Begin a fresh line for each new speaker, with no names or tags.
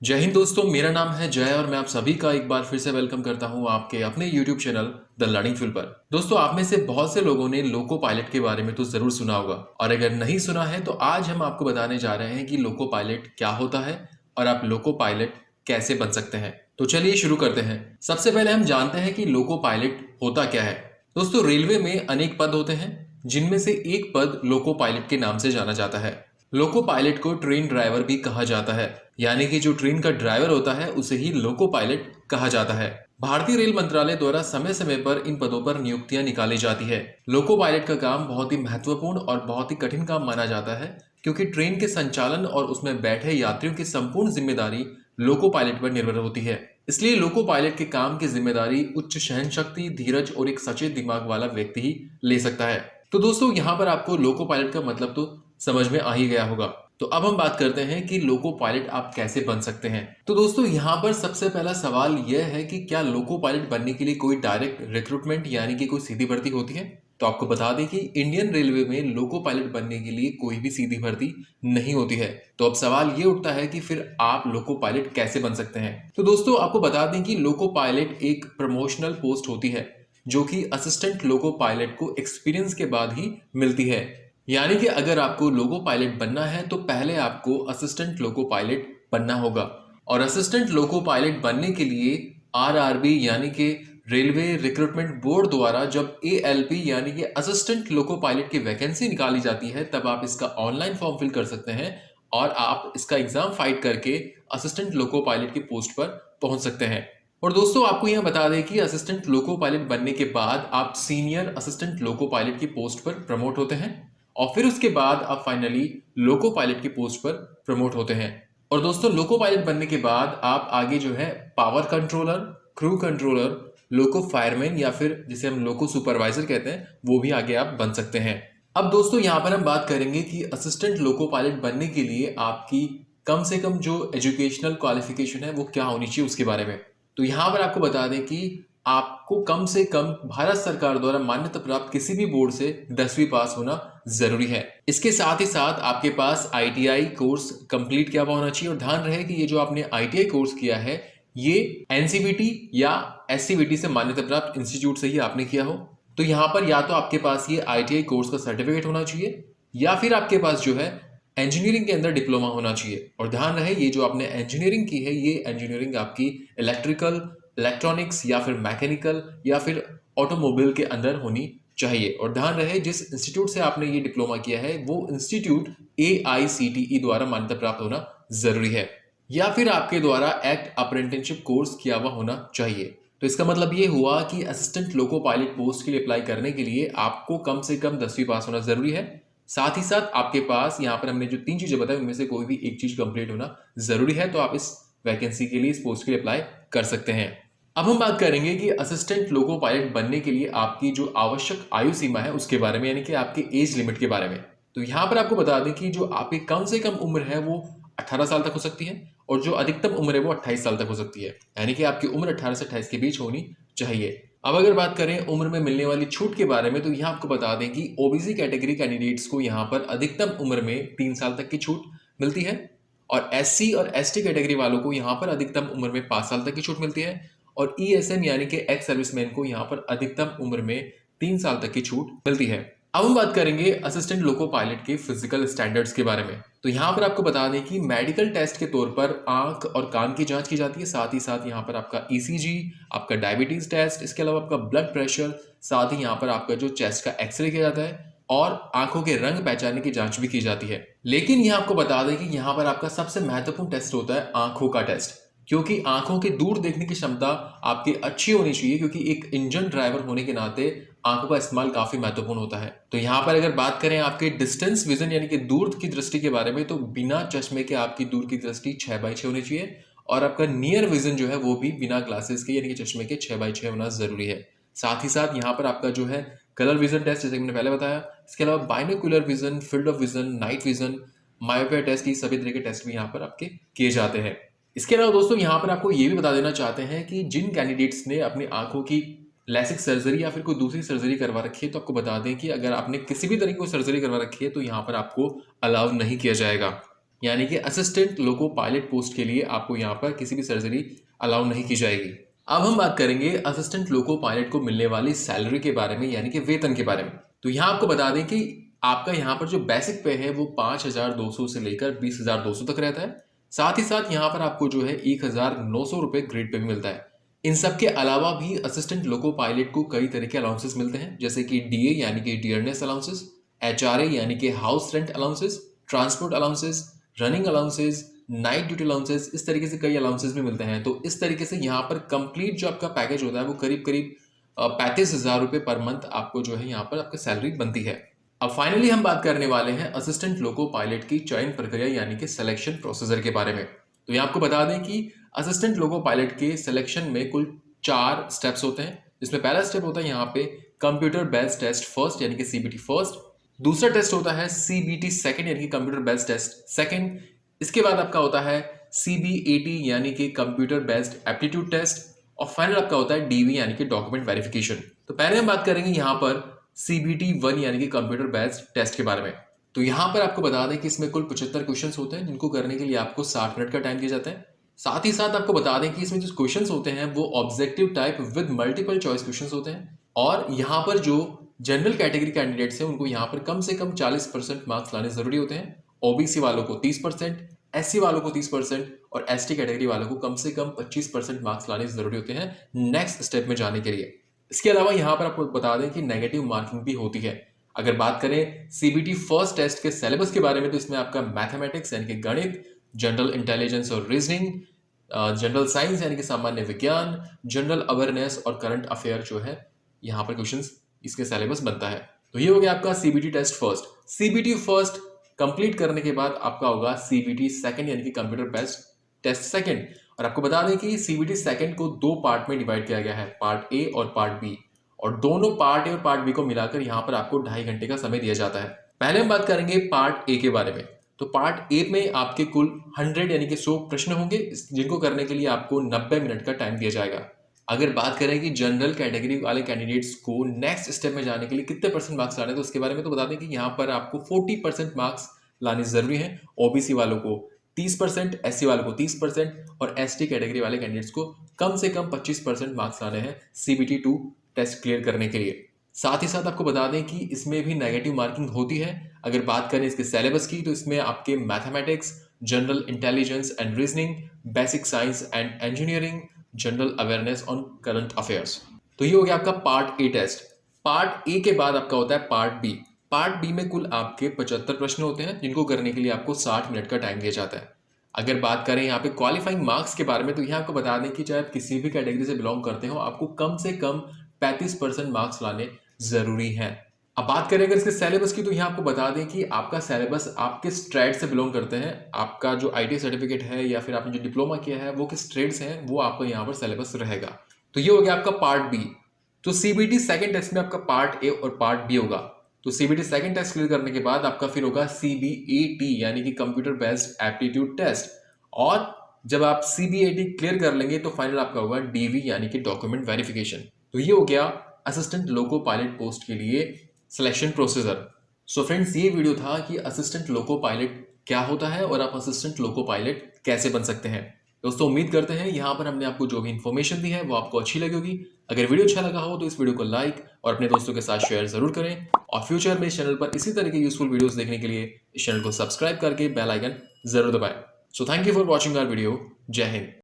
जय हिंद दोस्तों, मेरा नाम है जय और मैं आप सभी का एक बार फिर से वेलकम करता हूं आपके अपने YouTube channel the learning field पर। दोस्तों, आप में से बहुत से लोगों ने लोको पायलट के बारे में तो जरूर सुना होगा और अगर नहीं सुना है तो आज हम आपको बताने जा रहे हैं कि लोको पायलट क्या होता है और आप लोको पायलट कैसे बन सकते हैं। तो चलिए शुरू करते हैं। सबसे पहले हम जानते हैं कि लोको पायलट होता क्या है। दोस्तों, रेलवे में अनेक पद होते हैं जिनमें से एक पद लोको पायलट के नाम से जाना जाता है। लोको पायलट को ट्रेन ड्राइवर भी कहा जाता है, यानी कि जो ट्रेन का ड्राइवर होता है उसे ही लोको पायलट कहा जाता है। भारतीय रेल मंत्रालय द्वारा समय समय पर इन पदों पर नियुक्तियां निकाली जाती है। लोको पायलट का काम बहुत ही महत्वपूर्ण और बहुत ही कठिन काम माना जाता है, क्योंकि ट्रेन के संचालन और उसमें बैठे यात्रियों की संपूर्ण जिम्मेदारी लोको पायलट पर निर्भर होती है। इसलिए लोको पायलट के काम की जिम्मेदारी उच्च सहन शक्ति, धीरज और एक सचेत दिमाग वाला व्यक्ति ही ले सकता है। तो दोस्तों, यहाँ पर आपको लोको पायलट का मतलब तो समझ में आ ही गया होगा। तो अब हम बात करते हैं कि लोको पायलट आप कैसे बन सकते हैं। तो दोस्तों, यहाँ पर सबसे पहला सवाल यह है कि क्या लोको पायलट बनने के लिए कोई डायरेक्ट रिक्रूटमेंट यानी कि कोई सीधी भर्ती होती है। तो आपको बता दें कि इंडियन रेलवे में लोको पायलट बनने के लिए कोई भी सीधी भर्ती नहीं होती है। तो अब सवाल ये उठता है कि फिर आप लोको पायलट कैसे बन सकते हैं। तो दोस्तों, आपको बता दें कि लोको पायलट एक प्रमोशनल पोस्ट होती है जो कि असिस्टेंट लोको पायलट को एक्सपीरियंस के बाद ही मिलती है। यानी कि अगर आपको लोको पायलट बनना है तो पहले आपको असिस्टेंट लोको पायलट बनना होगा। और असिस्टेंट लोको पायलट बनने के लिए आरआरबी यानी कि रेलवे रिक्रूटमेंट बोर्ड द्वारा जब एएलपी यानी कि असिस्टेंट लोको पायलट की वैकेंसी निकाली जाती है, तब आप इसका ऑनलाइन फॉर्म फिल कर सकते हैं और आप इसका एग्जाम फाइट करके असिस्टेंट लोको पायलट की पोस्ट पर पहुंच सकते हैं। और दोस्तों, आपको यह बता दें कि असिस्टेंट लोको पायलट बनने के बाद आप सीनियर असिस्टेंट लोको पायलट की पोस्ट पर प्रमोट होते हैं और फिर उसके बाद आप फाइनली लोको पायलट की पोस्ट पर प्रमोट होते हैं। और दोस्तों, लोको पायलट बनने के बाद आप आगे जो है पावर कंट्रोलर, क्रू कंट्रोलर, लोको फायरमैन या फिर जिसे हम लोको सुपरवाइजर कहते हैं, वो भी आगे आप बन सकते हैं। अब दोस्तों, यहाँ पर हम बात करेंगे कि असिस्टेंट लोको पायलट बनने के लिए आपकी कम से कम जो एजुकेशनल क्वालिफिकेशन है वो क्या होनी चाहिए उसके बारे में। तो यहाँ पर आपको बता दें कि आपको कम से कम भारत सरकार द्वारा मान्यता प्राप्त किसी भी बोर्ड से 10वीं पास होना जरूरी है। इसके साथ ही साथ आपके पास आईटीआई कोर्स कंप्लीट किया हुआ होना चाहिए। और ध्यान रहे कि ये जो आपने आईटीआई कोर्स किया है ये एनसीवीटी या एससीवीटी से मान्यता प्राप्त इंस्टीट्यूट से ही आपने किया हो। तो यहाँ पर या तो आपके पास ये आईटीआई कोर्स का सर्टिफिकेट होना चाहिए या फिर आपके पास जो है इंजीनियरिंग के अंदर डिप्लोमा होना चाहिए। और ध्यान रहे, ये जो आपने इंजीनियरिंग की है ये इंजीनियरिंग आपकी इलेक्ट्रिकल, इलेक्ट्रॉनिक्स या फिर मैकेनिकल या फिर ऑटोमोबाइल के अंदर होनी चाहिए। और ध्यान रहे, जिस इंस्टीट्यूट से आपने ये डिप्लोमा किया है वो इंस्टीट्यूट एआईसीटीई द्वारा मान्यता प्राप्त होना जरूरी है या फिर आपके द्वारा एक्ट अप्रेंटिसशिप कोर्स किया हुआ होना चाहिए। तो इसका मतलब ये हुआ कि असिस्टेंट लोको पायलट पोस्ट के लिए अप्लाई करने के लिए आपको कम से कम 10वीं पास होना जरूरी है। साथ ही साथ आपके पास यहाँ पर हमने जो 3 चीजें बताई उनमें से कोई भी एक चीज कंप्लीट होना जरूरी है। तो आप इस वैकेंसी के लिए, इस पोस्ट के लिए अप्लाई कर सकते हैं। अब हम बात करेंगे कि असिस्टेंट लोको पायलट बनने के लिए आपकी जो आवश्यक आयु सीमा है उसके बारे में, यानी कि आपके एज लिमिट के बारे में। तो यहाँ पर आपको बता दें कि जो आपकी कम से कम उम्र है वो 18 साल तक हो सकती है और जो अधिकतम उम्र है वो 28 साल तक हो सकती है। यानी कि आपकी उम्र 18 से 28 के बीच होनी चाहिए। अब अगर बात करें उम्र में मिलने वाली छूट के बारे में, तो यहाँ आपको बता दें कि ओबीसी कैटेगरी कैंडिडेट्स को यहाँ पर अधिकतम उम्र में 3 साल तक की छूट मिलती है और एससी और एसटी कैटेगरी वालों को यहाँ पर अधिकतम उम्र में 5 साल तक की छूट मिलती है और ईएसएम यानी कि एक्स सर्विसमैन को यहाँ पर अधिकतम उम्र में 3 साल तक की छूट मिलती है। अब हम बात करेंगे असिस्टेंट लोको पायलट के फिजिकल स्टैंडर्ड्स के बारे में। तो यहाँ पर आपको बता दें कि मेडिकल टेस्ट के तौर पर आंख और कान की जांच की जाती है। साथ ही साथ यहाँ पर आपका ईसीजी, आपका डायबिटीज टेस्ट, इसके अलावा आपका ब्लड प्रेशर, साथ ही यहाँ पर आपका जो चेस्ट का एक्सरे किया जाता है और आंखों के रंग पहचानने की जांच भी की जाती है। लेकिन यहाँ आपको बता दें कि यहाँ पर आपका सबसे महत्वपूर्ण टेस्ट होता है आंखों का टेस्ट, क्योंकि आंखों की दूर देखने की क्षमता आपकी अच्छी होनी चाहिए, क्योंकि एक इंजन ड्राइवर होने के नाते आंखों का इस्तेमाल काफी महत्वपूर्ण होता है। तो यहाँ पर अगर बात करें आपके डिस्टेंस विजन यानी कि दूर की दृष्टि के बारे में, तो बिना चश्मे के आपकी दूर की दृष्टि 6/6 होनी चाहिए और आपका नियर विजन जो है वो भी बिना ग्लासेस के यानी कि चश्मे के 6/6 होना जरूरी है। साथ ही साथ यहाँ पर आपका जो है कलर विजन टेस्ट, जैसे मैंने पहले बताया, इसके अलावा binocular vision, field of vision, night vision, myopia test, ये सभी तरह के टेस्ट भी यहाँ पर आपके किए जाते हैं। इसके अलावा दोस्तों यहाँ पर आपको ये भी बता देना चाहते हैं कि जिन कैंडिडेट्स ने अपनी आंखों की लेसिक सर्जरी या फिर कोई दूसरी सर्जरी करवा रखी है, तो आपको बता दें कि अगर आपने किसी भी तरह की कोई सर्जरी करवा रखी है तो यहाँ पर आपको अलाउ नहीं किया जाएगा। यानी कि असिस्टेंट लोको पायलट पोस्ट के लिए आपको यहाँ पर किसी भी सर्जरी अलाउ नहीं की जाएगी। अब हम बात करेंगे असिस्टेंट लोको पायलट को मिलने वाली सैलरी के बारे में, यानी कि वेतन के बारे में। तो यहाँ आपको बता दें कि आपका यहाँ पर जो बेसिक पे है वो 5,200 से लेकर 20,200 तक रहता है। साथ ही साथ यहाँ पर आपको जो है 1,900 रुपए ग्रेड पे भी मिलता है। इन सब के अलावा भी असिस्टेंट लोको पायलट को कई तरह के अलाउंसेस मिलते हैं, जैसे कि डीए यानी कि डियरनेस अलाउंसेस, एचआरए यानी कि house rent allowances, transport allowances, running allowances, night duty allowances, इस तरीके से कई अलाउंसेस भी मिलते हैं। तो इस तरीके से यहाँ पर कंप्लीट जो आपका पैकेज होता है वो करीब करीब 35,000 रुपये पर मंथ आपको जो है यहाँ पर आपकी सैलरी बनती है। अब फाइनली हम बात करने वाले हैं असिस्टेंट लोको पायलट की चयन प्रक्रिया यानी कि सिलेक्शन प्रोसीजर के बारे में। तो यहाँ आपको बता दें कि असिस्टेंट लोको पायलट के सिलेक्शन में कुल 4 स्टेप्स होते हैं, जिसमें पहला स्टेप होता है यहाँ पे कंप्यूटर बेस्ड टेस्ट फर्स्ट यानी कि सीबीटी फर्स्ट। दूसरा टेस्ट होता है सीबीटी सेकंड यानी कि कंप्यूटर बेस्ड टेस्ट सेकंड। इसके बाद आपका होता है सीबीएटी यानी कि कंप्यूटर बेस्ड एप्टीट्यूड टेस्ट। और फाइनल आपका होता है डीवी यानी कि डॉक्यूमेंट वेरिफिकेशन। तो पहले हम बात करेंगे यहाँ पर सीबीटी 1 यानी कि कंप्यूटर बेस्ड टेस्ट के बारे में। तो यहाँ पर आपको बता दें कि इसमें कुल 75 क्वेश्चंस होते हैं, जिनको करने के लिए आपको 60 मिनट का टाइम दिया जाता है। साथ ही साथ आपको बता दें कि इसमें जो क्वेश्चंस होते हैं वो objective type with multiple choice questions होते हैं। और यहाँ पर जो जनरल कैटेगरी कैंडिडेट्स हैं उनको यहाँ पर कम से कम 40% मार्क्स लाने जरूरी होते हैं। ओबीसी वालों को 30%, एससी वालों को 30% और एसटी कैटेगरी वालों को कम से कम 25% मार्क्स लाने जरूरी होते हैं नेक्स्ट स्टेप में जाने के लिए। इसके अलावा यहाँ पर आपको बता दें कि नेगेटिव मार्किंग भी होती है। अगर बात करें सीबीटी फर्स्ट टेस्ट के सिलेबस के बारे में, तो इसमें आपका मैथमेटिक्स यानी कि गणित, जनरल इंटेलिजेंस और रीजनिंग, जनरल साइंस यानी कि सामान्य विज्ञान, जनरल अवेयरनेस और करंट अफेयर जो है यहाँ पर क्वेश्चंस इसके सिलेबस बनता है। तो ये हो गया आपका CBT test first. CBT first complete करने के बाद आपका होगा सीबीटी सेकंड यानी कि कंप्यूटर बेस्ड टेस्ट सेकंड। और आपको बता दें कि सीबीटी सेकंड को 2 पार्ट में डिवाइड किया गया है, पार्ट ए और पार्ट बी। और दोनों पार्ट ए और पार्ट बी को मिलाकर यहाँ पर आपको 2.5 घंटे का समय दिया जाता है। पहले हम बात करेंगे पार्ट ए के बारे में। तो पार्ट ए में आपके कुल 100 यानी कि 100 प्रश्न होंगे, जिनको करने के लिए आपको 90 मिनट का टाइम दिया जाएगा। अगर बात करें कि जनरल कैटेगरी वाले कैंडिडेट्स को नेक्स्ट स्टेप में जाने के लिए कितने परसेंट मार्क्स लाने, तो उसके बारे में तो बता दें कि यहाँ पर आपको 40% मार्क्स लाने जरूरी है। ओबीसी वालों को 30%, एससी वालों को 30% और एसटी कैटेगरी वाले कैंडिडेट्स को कम से कम 25% मार्क्स लाने हैं सीबीटी 2 टेस्ट क्लियर करने के लिए। साथ ही साथ आपको बता दें कि इसमें भी नेगेटिव मार्किंग होती है। अगर बात करें इसके सिलेबस की, तो इसमें आपके mathematics, general intelligence and reasoning, basic science and engineering, general awareness on current affairs. तो ये हो गया आपका part A test. Part A के बाद आपका होता है पार्ट बी। पार्ट बी में कुल आपके 75 प्रश्न होते हैं, जिनको करने के लिए आपको 60 मिनट का टाइम दिया जाता है। अगर बात करें यहाँ पे क्वालिफाइंग मार्क्स के बारे में, तो यहाँ आपको बता दें कि चाहे आप किसी भी कैटेगरी से बिलोंग करते हो, आपको कम से कम 35% मार्क्स लाने जरूरी हैं। अब बात करें अगर इसके सिलेबस की, तो यहाँ आपको बता दें कि आपका सिलेबस आप किस ट्रेड से बिलोंग करते हैं, आपका जो आईटी सर्टिफिकेट है या फिर आपने जो डिप्लोमा किया है वो किस ट्रेड से है, वो आपका यहाँ पर सिलेबस रहेगा। तो ये हो गया आपका पार्ट बी। तो सीबीटी सेकंड टेस्ट में आपका पार्ट ए और पार्ट बी होगा। तो सीबीटी सेकंड टेस्ट क्लियर करने के बाद आपका फिर होगा सीबीएटी यानी कि कंप्यूटर बेस्ड एप्टीट्यूड टेस्ट। और जब आप सीबीएटी क्लियर कर लेंगे तो फाइनल आपका होगा डीवी यानी कि डॉक्यूमेंट वेरिफिकेशन। तो ये हो गया असिस्टेंट लोको पायलट पोस्ट के लिए सिलेक्शन प्रोसीजर। सो फ्रेंड्स, ये वीडियो था कि असिस्टेंट लोको पायलट क्या होता है और आप असिस्टेंट लोको पायलट कैसे बन सकते हैं। दोस्तों, उम्मीद करते हैं यहाँ पर हमने आपको जो भी इन्फॉर्मेशन दी है वो आपको अच्छी लगी होगी। अगर वीडियो अच्छा लगा हो तो इस वीडियो को लाइक और अपने दोस्तों के साथ शेयर जरूर करें। और फ्यूचर में इस चैनल पर इसी तरह के यूजफुल वीडियोस देखने के लिए इस चैनल को सब्सक्राइब करके बेल आइकन जरूर दबाएं। So thank you for watching our video. Jai Hind.